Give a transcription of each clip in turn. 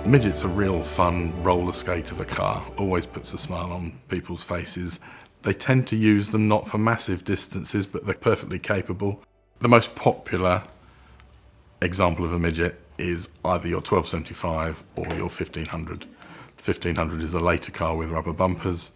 Midget's a real fun roller skate of a car, always puts a smile on people's faces. They tend to use them not for massive distances, but they're perfectly capable. The most popular example of a Midget is either your 1275 or your 1500. The 1500 is a later car with rubber bumpers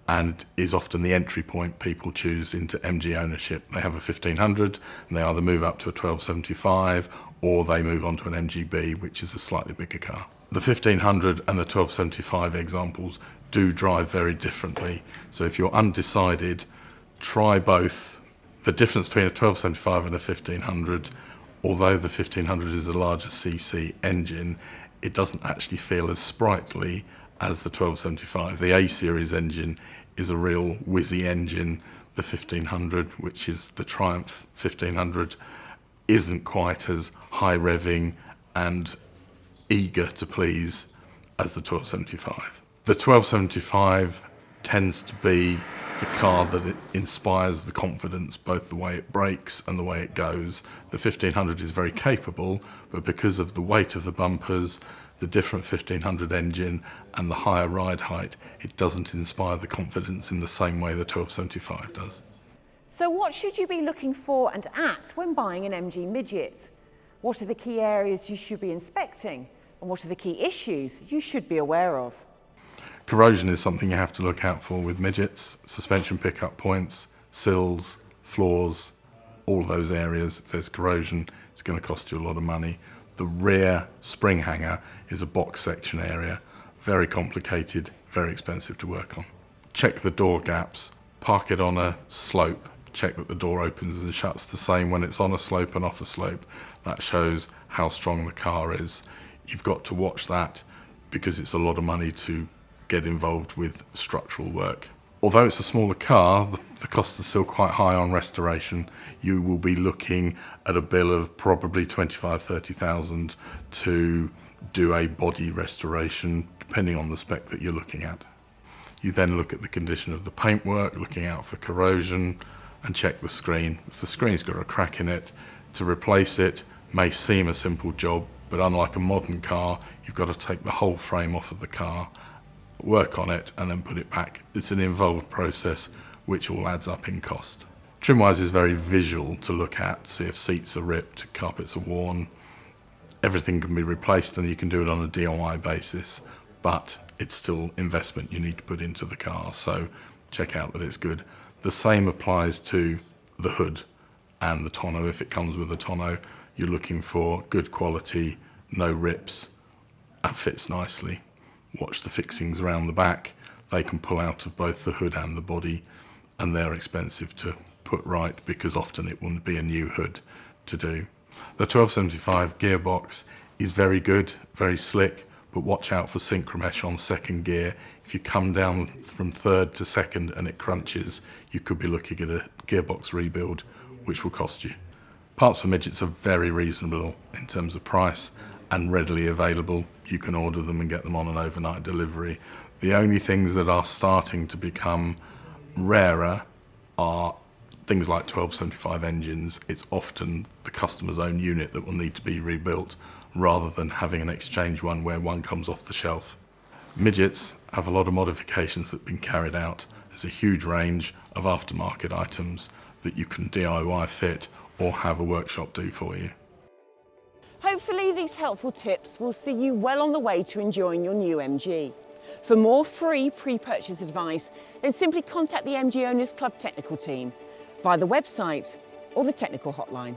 and is often the entry point people choose into MG ownership. They have a 1500 and they either move up to a 1275 or they move on to an MGB, which is a slightly bigger car. The 1500 and the 1275 examples do drive very differently. So if you're undecided, try both. The difference between a 1275 and a 1500, although the 1500 is a larger CC engine, it doesn't actually feel as sprightly as the 1275. The A-series engine is a real whizzy engine. The 1500, which is the Triumph 1500, isn't quite as high revving and eager to please as the 1275. The 1275 tends to be the car that it inspires the confidence, both the way it brakes and the way it goes. The 1500 is very capable, but because of the weight of the bumpers, the different 1500 engine and the higher ride height, it doesn't inspire the confidence in the same way the 1275 does. So what should you be looking for and at when buying an MG Midget? What are the key areas you should be inspecting? And what are the key issues you should be aware of? Corrosion is something you have to look out for with Midgets. Suspension pickup points, sills, floors, all those areas. If there's corrosion, it's going to cost you a lot of money. The rear spring hanger is a box section area. Very complicated, very expensive to work on. Check the door gaps. Park it on a slope. Check that the door opens and shuts the same when it's on a slope and off a slope. That shows how strong the car is. You've got to watch that because it's a lot of money to get involved with structural work. Although it's a smaller car, the costs are still quite high on restoration. You will be looking at a bill of probably 25,000–30,000 to do a body restoration, depending on the spec that you're looking at. You then look at the condition of the paintwork, looking out for corrosion, and check the screen. If the screen's got a crack in it, to replace it may seem a simple job, but unlike a modern car, you've got to take the whole frame off of the car, work on it, and then put it back. It's an involved process, which all adds up in cost. Trim-wise is very visual to look at, see if seats are ripped, carpets are worn. Everything can be replaced and you can do it on a DIY basis, but it's still investment you need to put into the car, so check out that it's good. The same applies to the hood and the tonneau. If it comes with a tonneau, you're looking for good quality, no rips, and fits nicely. Watch the fixings around the back. They can pull out of both the hood and the body, and they're expensive to put right because often it wouldn't be a new hood to do. The 1275 gearbox is very good, very slick, but watch out for synchromesh on second gear. If you come down from third to second and it crunches, you could be looking at a gearbox rebuild, which will cost you. Parts for Midgets are very reasonable in terms of price and readily available. You can order them and get them on an overnight delivery. The only things that are starting to become rarer are things like 1275 engines. It's often the customer's own unit that will need to be rebuilt rather than having an exchange one where one comes off the shelf. Midgets have a lot of modifications that have been carried out. There's a huge range of aftermarket items that you can DIY fit or have a workshop do for you. Hopefully these helpful tips will see you well on the way to enjoying your new MG. For more free pre-purchase advice, then simply contact the MG Owners Club technical team via the website or the technical hotline.